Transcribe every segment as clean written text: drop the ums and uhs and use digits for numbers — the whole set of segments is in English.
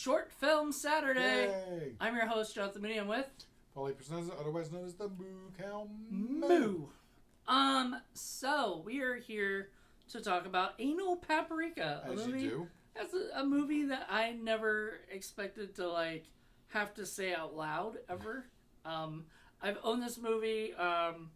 Short Film Saturday. Yay! I'm your host, Jonathan Moody, and with Paul Presenza, otherwise known as the Moo Cow Moo. So we are here to talk about Anal Paprika. As you do. That's a movie that I never expected to have to say out loud ever. I've owned this movie on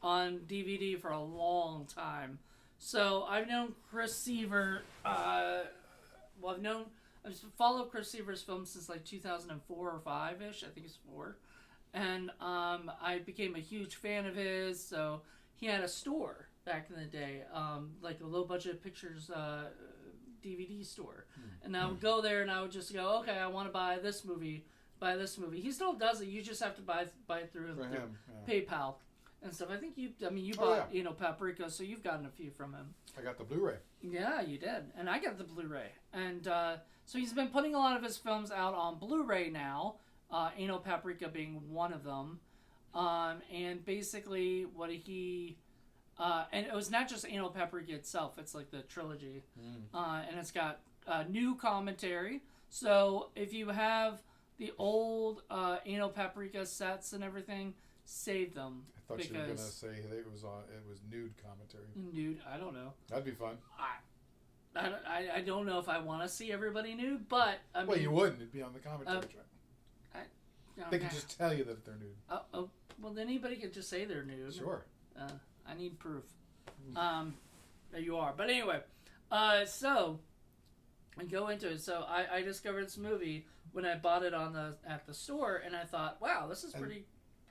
DVD for a long time. So I've known Chris Seaver. I've followed Chris Seaver's films since 2004 or 5-ish. I think it's 4. And I became a huge fan of his. So he had a store back in the day, like a low budget pictures DVD store. And I would go there and I would just go, okay, I want to buy this movie. He still does it. You just have to buy it through PayPal and stuff. I think you bought Paprika, so you've gotten a few from him. I got the Blu-ray. Yeah, you did, and I got the Blu-ray. And so he's been putting a lot of his films out on Blu-ray now. Anal Paprika being one of them. And basically what he and it was not just Anal Paprika itself. It's like the trilogy, and it's got new commentary. So if you have the old Anal Paprika sets and everything, save them. I thought you were gonna say it was nude commentary. Nude? I don't know. That'd be fun. I don't know if I want to see everybody nude, but well, you wouldn't. It'd be on the commentary track. They can just tell you that they're nude. Well, then anybody can just say they're nude. Sure. I need proof. There you are. But anyway, so I go into it. So I discovered this movie when I bought it at the store, and I thought, wow, this is pretty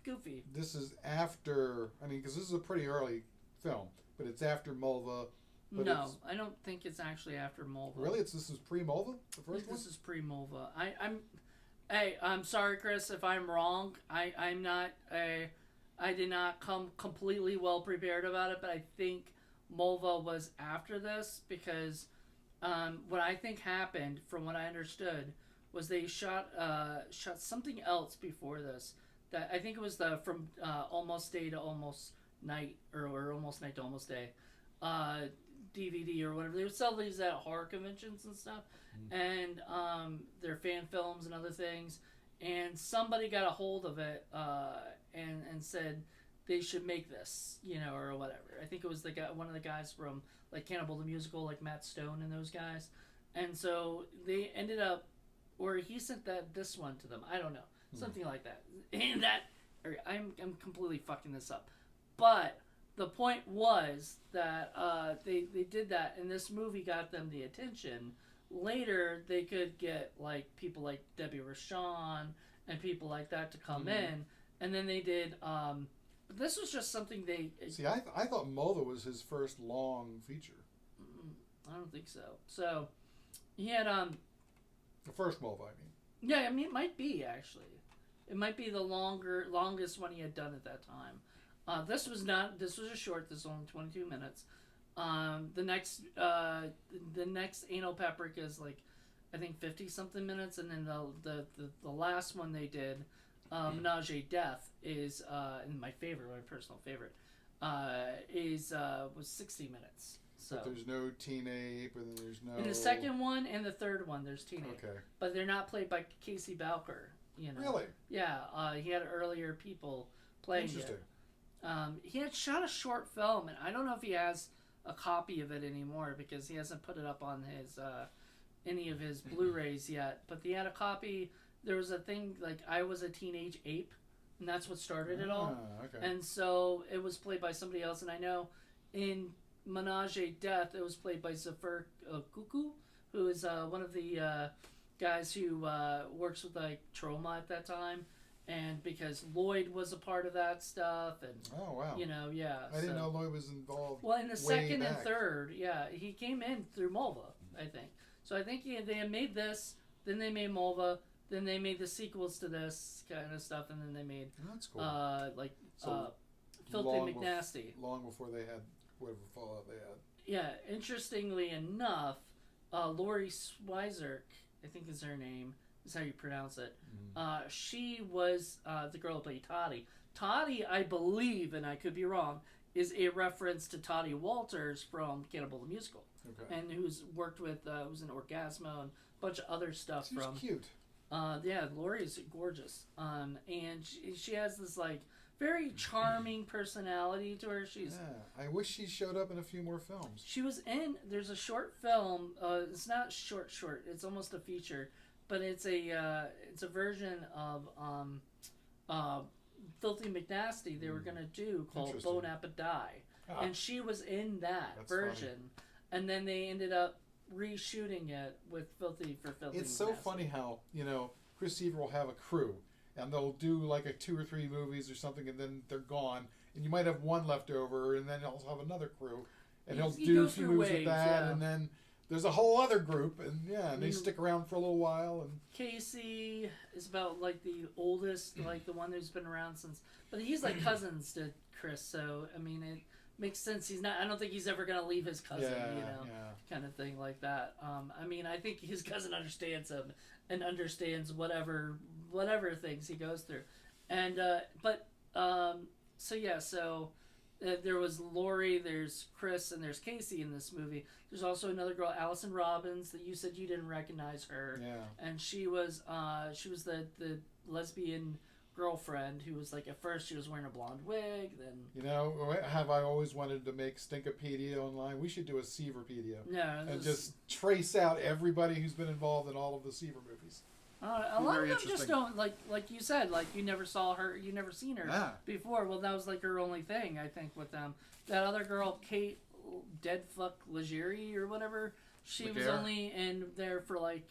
goofy. This is after, because this is a pretty early film, but it's after Mulva. No, I don't think it's actually after Mulva. Really? This is pre-Mulva? The first one? This is pre-Mulva. I'm sorry, Chris, if I'm wrong. I'm not I did not come completely well prepared about it, but I think Mulva was after this because what I think happened, from what I understood, was they shot something else before this. That I think it was from Almost Day to Almost Night, or Almost Night to Almost Day DVD or whatever. They would sell these at horror conventions and stuff, and their fan films and other things. And somebody got a hold of it and said they should make this, or whatever. I think it was one of the guys from Cannibal the Musical, like Matt Stone and those guys. And so they ended up, or he sent this one to them. I don't know, something like that. And I'm completely fucking this up, but the point was that they did that, and this movie got them the attention. Later, they could get people like Debbie Rochon and people like that to come in, and then they did. But this was just something they see. I thought Mulva was his first long feature. I don't think so. So he had the first Mulva, I mean. Yeah, it might be actually. It might be the longest one he had done at that time. This was not. This was a short. This was only 22 minutes. The next Anal Paprika is I think 50 something minutes, and then the last one they did, Menage a Death, is my personal favorite, was 60 minutes. So but there's no teen ape, and there's no. In the second one and the third one, there's teen ape. Okay. But they're not played by Casey Balker. Really? Yeah. He had earlier people playing Interesting. it. He had shot a short film, and I don't know if he has a copy of it anymore because he hasn't put it up on his any of his Blu-rays yet. But he had a copy. There was a thing I Was a Teenage Ape, and that's what started it all. Okay. And so it was played by somebody else. And I know in Menage a Death, it was played by Zafir Kuku, who is one of the guys who works with Trauma at that time. And because Lloyd was a part of that stuff, and oh wow, yeah. I didn't know Lloyd was involved. Well, in the second back. and third, yeah, he came in through Mulva, I think. So I think they had made this, then they made Mulva, then they made the sequels to this kind of stuff, and then they made that's cool. Filthy McNasty. Long before they had whatever fallout they had. Yeah, interestingly enough, Laurie Swizerk, I think is her name. Is how you pronounce it. She was the girl who played Toddy. Toddy, I believe, and I could be wrong, is a reference to Toddy Walters from Cannibal the Musical, Okay. and who's worked with who's in Orgasmo and a bunch of other stuff. She's from cute. Yeah, Lori's gorgeous. And she has this like very charming personality to her. I wish she showed up in a few more films. She was in. There's a short film. It's not short. It's almost a feature, but it's a version of Filthy McNasty they were gonna do called Bon Appetit, and she was in that version, and then they ended up reshooting it with Filthy It's McNasty. so funny how Chris Seaver will have a crew, and they'll do like a 2 or 3 movies or something, and then they're gone, and you might have one left over, and then he'll have another crew, and he'll do a few movies with that, and then there's a whole other group, and they stick around for a little while. And Casey is about like the oldest, like the one who's been around since, but he's like cousins to Chris, so I mean it makes sense. He's not. I don't think he's ever gonna leave his cousin, kind of thing like that. I mean, I think his cousin understands him and understands whatever things he goes through, and there was Lori, there's Chris, and there's Casey in this movie. There's also another girl, Allison Robbins, that you said you didn't recognize her. Yeah. And she was the lesbian girlfriend who was like, at first she was wearing a blonde wig, then... have I always wanted to make Stinkopedia online? We should do a Seaverpedia. Yeah. And just trace out everybody who's been involved in all of the Seaver movies. A lot of them just don't, like you said, like you never seen her before. Well, that was like her only thing, I think, with them. That other girl, Kate Deadfuck Legere or whatever, she was only in there for like,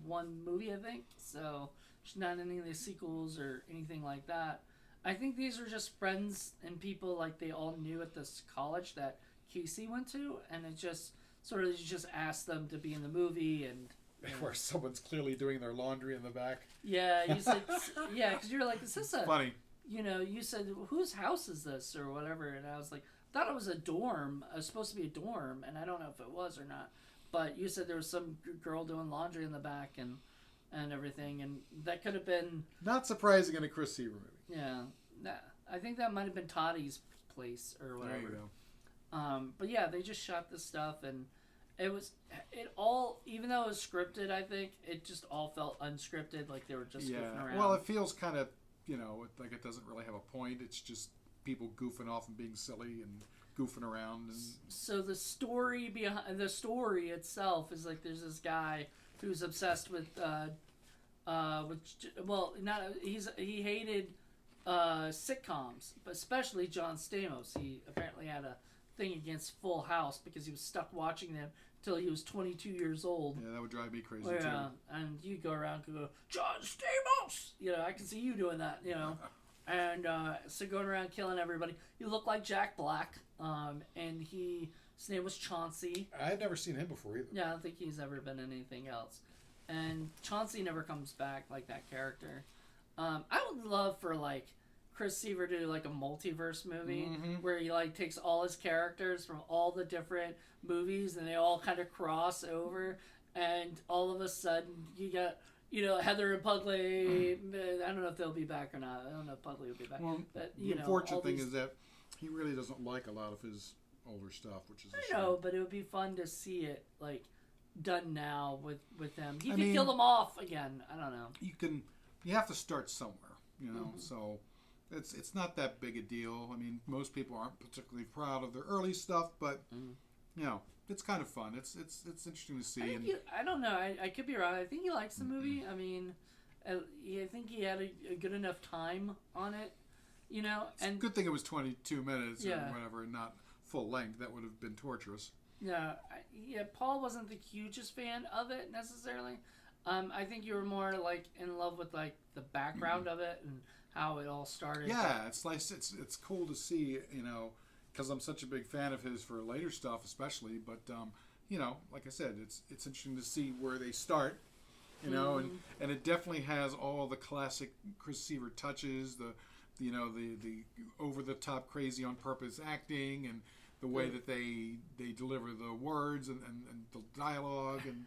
one movie, I think. So she's not in any of the sequels or anything like that. I think these are just friends and people like they all knew at this college that Casey went to, and it just sort of you just asked them to be in the movie and... Where someone's clearly doing their laundry in the back. Yeah, you said, because you're like, is this a... Funny. You said, whose house is this or whatever, and I was like, thought it was a dorm. It was supposed to be a dorm, and I don't know if it was or not. But you said there was some girl doing laundry in the back and everything, and that could have been... Not surprising in a Chris Seaver movie. Yeah. I think that might have been Toddy's place or whatever. There you go. But yeah, they just shot this stuff, and it all, even though it was scripted, I think, it just all felt unscripted, like they were just goofing around. Well, it feels kind of, like it doesn't really have a point. It's just people goofing off and being silly and goofing around. And... So the story behind the story itself is like there's this guy who's obsessed with he hated sitcoms, but especially John Stamos. He apparently had a thing against Full House because he was stuck watching them until he was 22 years old. Yeah, that would drive me crazy too. And you go around and go, John Stamos! I can see you doing that, And so going around killing everybody. You look like Jack Black, and his name was Chauncey. I had never seen him before either. Yeah, I don't think he's ever been in anything else. And Chauncey never comes back like that character. I would love for like Chris Seaver to do like a multiverse movie where he like takes all his characters from all the different movies and they all kind of cross over, and all of a sudden you got Heather and Pugly. I don't know if they'll be back or not. I don't know if Pugly will be back. Well, but the unfortunate thing is that he really doesn't like a lot of his older stuff, which is a shame. I know, but it would be fun to see it like done now with them. He could kill them off again. I don't know. You have to start somewhere, so it's not that big a deal. I mean, most people aren't particularly proud of their early stuff, but it's kind of fun. It's interesting to see. I don't know. I could be wrong. I think he likes the movie. I mean, I think he had a good enough time on it, And good thing it was 22 minutes or whatever, and not full length. That would have been torturous. Yeah, Paul wasn't the hugest fan of it necessarily. I think you were more like in love with like the background of it and how it all started. Yeah, it's like it's cool to see, because I'm such a big fan of his for later stuff, especially. But like I said, it's interesting to see where they start, and it definitely has all the classic Chris Seaver touches, the over the top, crazy on purpose acting, and the way that they deliver the words and the dialogue and.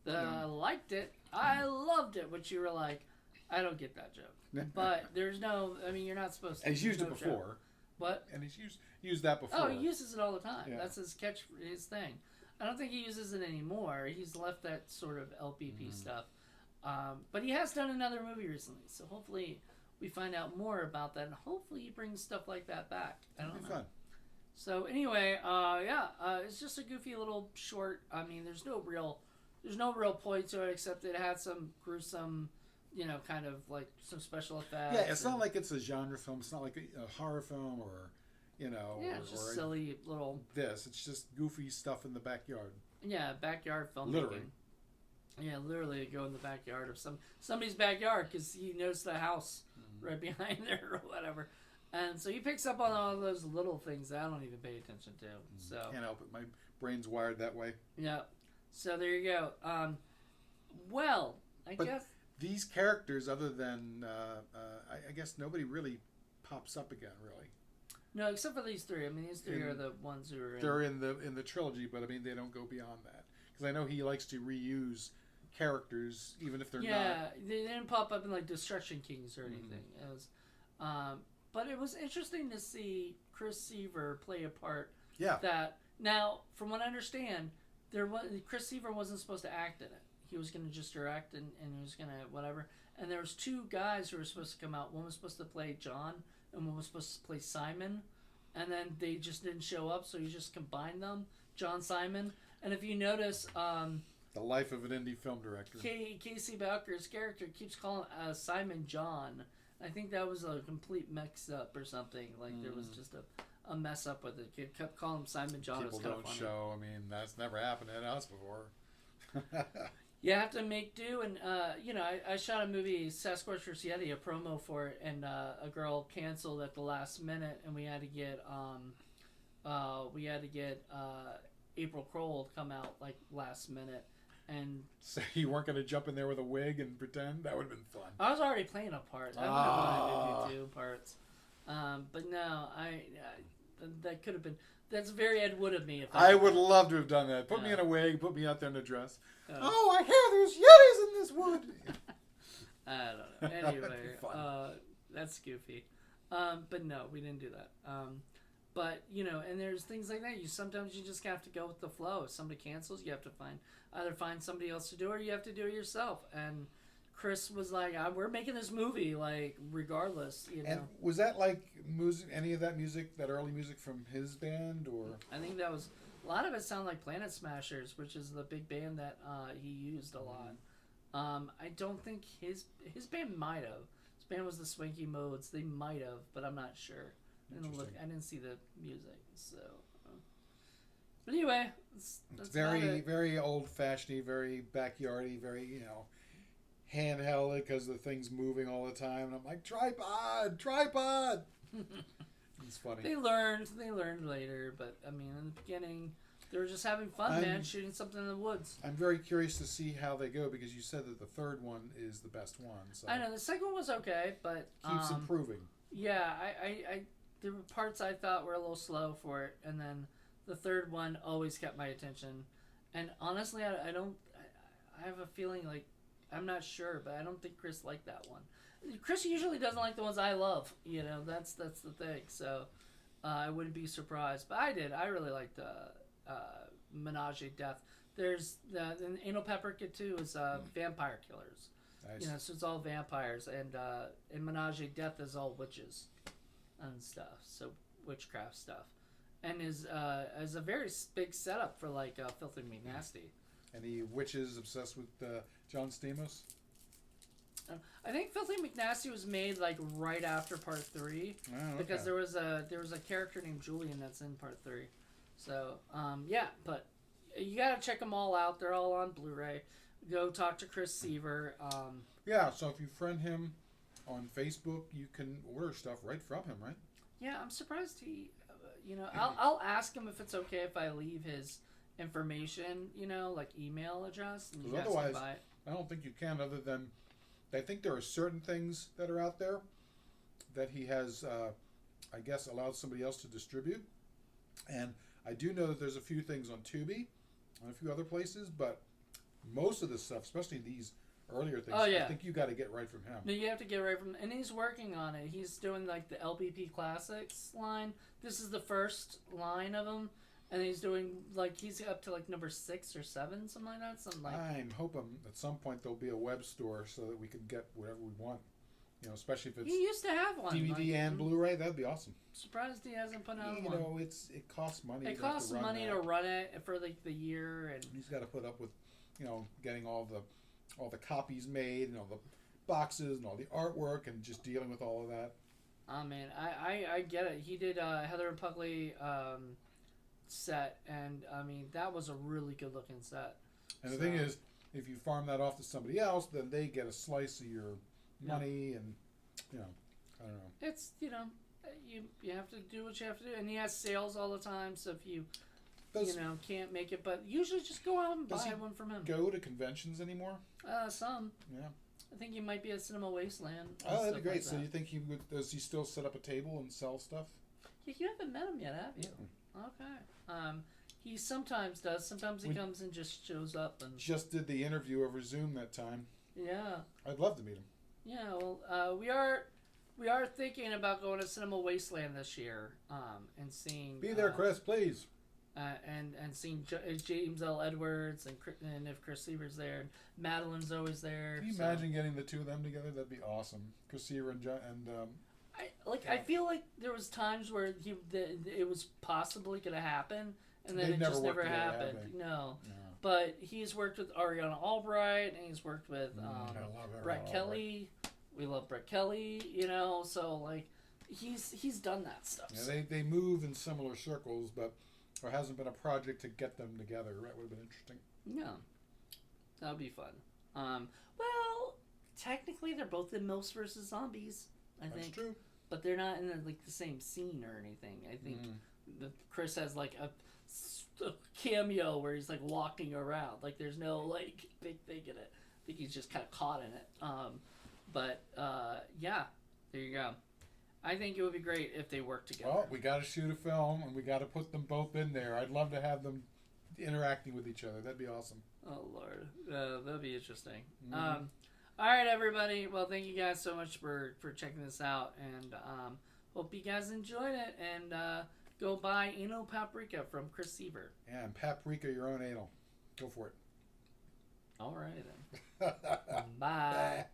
I liked it. I loved it. Which you were like, I don't get that joke. But there's no. I mean, you're not supposed to. He's used it before. What? And he's used that before. Oh, he uses it all the time. Yeah. That's his thing. I don't think he uses it anymore. He's left that sort of LPP stuff. But he has done another movie recently, so hopefully we find out more about that, and hopefully he brings stuff like that back. I don't know. Fun. So anyway, it's just a goofy little short. I mean, there's no real point to it except it had some gruesome, kind of like some special effects. Yeah, it's not like it's a genre film. It's not like a horror film or, it's just silly little. It's just goofy stuff in the backyard. Yeah, backyard filmmaking. Literally. Yeah, literally go in the backyard of somebody's backyard because he knows the house right behind there or whatever. And so he picks up on all those little things that I don't even pay attention to. So can't help it. My brain's wired that way. Yeah. So there you go. I guess these characters, other than I guess nobody really pops up again, really. No, except for these three. I mean, these three are the ones who are. They're in the trilogy, but I mean, they don't go beyond that because I know he likes to reuse characters, even if they're not. Yeah, they didn't pop up in like Destruction Kings or anything. It was, but it was interesting to see Chris Seaver play a part. Yeah. That now, from what I understand, Chris Seaver wasn't supposed to act in it. He was going to just direct and he was going to whatever. And there was two guys who were supposed to come out. One was supposed to play John, and one was supposed to play Simon. And then they just didn't show up, so he just combined them, John Simon. And if you notice, the life of an indie film director. Casey Bowker's character keeps calling Simon John. I think that was a complete mix-up or something. Like there was just a mess up with it. He kept calling him Simon John. People don't show. I mean, that's never happened to us before. You have to make do, and I shot a movie, Sasquatch vs. Yeti, a promo for it, and a girl canceled at the last minute, and we had to get April Kroll to come out like last minute, and so you weren't going to jump in there with a wig and pretend? That would have been fun. I was already playing a part. I would have wanted to do two parts, but no, that could have been. That's very Ed Wood of me. If I would love to have done that. Put me in a wig. Put me out there in a dress. I hear there's Yetis in this wood. I don't know. Anyway, that's goofy. But no, we didn't do that. But and there's things like that. Sometimes you just have to go with the flow. If somebody cancels, you have to either find somebody else to do it, or you have to do it yourself. And Chris was like, "We're making this movie, like regardless." And was that like music? Any of that music, that early music from his band, or? I think that was a lot of it. Sounded like Planet Smashers, which is the big band that he used a lot. I don't think his band might have. His band was the Swanky Modes. They might have, but I'm not sure. I didn't see the music, so. But anyway, it's very very old fashioned, very backyardy, very handheld because the thing's moving all the time, and I'm like, tripod. It's funny. They learned later, but I mean, in the beginning, they were just having fun, man, shooting something in the woods. I'm very curious to see how they go because you said that the third one is the best one. So I know the second one was okay, but keeps improving. Yeah, I there were parts I thought were a little slow for it, and then the third one always kept my attention. And honestly, I have a feeling like. I'm not sure, but I don't think Chris liked that one. Chris usually doesn't like the ones I love. That's the thing. So I wouldn't be surprised. But I did. I really liked Menage a Death. There's the Anal Paprika too is vampire killers. Nice. So it's all vampires, and Menage a Death is all witches and stuff. So witchcraft stuff, and is a very big setup for like Filthy McNasty. Any witches obsessed with John Stamos? I think Filthy McNasty was made like right after part 3 because there was a character named Julian that's in part 3. So but you gotta check them all out. They're all on Blu-ray. Go talk to Chris Seaver. So if you friend him on Facebook, you can order stuff right from him, right? Yeah, I'm surprised he. I'll ask him if it's okay if I leave his information, like email address. Because otherwise, I don't think you can. Other than, I think there are certain things that are out there that he has, I guess, allowed somebody else to distribute. And I do know that there's a few things on Tubi and a few other places, but most of the stuff, especially these 3 movies, are on Blu-ray. Go talk to Chris Seaver. earlier things. Oh, yeah. I think you got to get right from him. No, you have to get right from, and he's working on it. He's doing like the LPP Classics line. This is the first line of them, and he's doing like he's up to like number 6 or 7, something like that. Something like. I'm hoping at some point there'll be a web store so that we can get whatever we want. You know, especially if it's He used to have one. DVD and Blu-ray. That'd be awesome. Surprised he hasn't put out You one. know, it costs money. It costs money to run it for like the year, and he's got to put up with, you know, getting all the copies made and all the boxes and all the artwork and just dealing with all of that. oh man, I get it. He did Heather and Pugly set, and I mean that was a really good looking set. And the thing is, if you farm that off to somebody else, then they get a slice of your money, and you know, I don't know. It's you have to do what you have to do, and he has sales all the time. So if you can't make it, but usually just go out and buy one from him. Go to conventions anymore? Some. Yeah. I think he might be at Cinema Wasteland. Oh, that'd be great. Like so you think does he still set up a table and sell stuff? Yeah, you haven't met him yet, have you? Okay. He sometimes does. Sometimes he comes and just shows up and. Just did the interview over Zoom that time. Yeah. I'd love to meet him. Yeah. Well, we are thinking about going to Cinema Wasteland this year, and seeing. Be there, Chris, please. And seeing James L. Edwards and if Chris Seaver's there, and Madeline's always there. Can you imagine getting the two of them together? That'd be awesome. Chris Seaver and I feel like there was times where it was possibly going to happen, and then it just never happened. No. But he's worked with Ariana Albright, and he's worked with Brett Kelly. We love Brett Kelly, so like he's done that stuff. Yeah, they move in similar circles, but there hasn't been a project to get them together. That would have been interesting. Yeah, that would be fun. Well, technically they're both in MILFs versus Zombies. I think. That's true. But they're not in the same scene or anything. I think Chris has like a cameo where he's like walking around. Like there's no like big thing in it. I think he's just kind of caught in it. But yeah, there you go. I think it would be great if they worked together. Well, we got to shoot a film and we got to put them both in there. I'd love to have them interacting with each other. That'd be awesome. Oh Lord, that'd be interesting. All right, everybody. Well, thank you guys so much for checking this out, and hope you guys enjoyed it. And go buy Anal Paprika from Chris Seaver. Yeah, and Paprika your own anal. Go for it. All right then. Bye.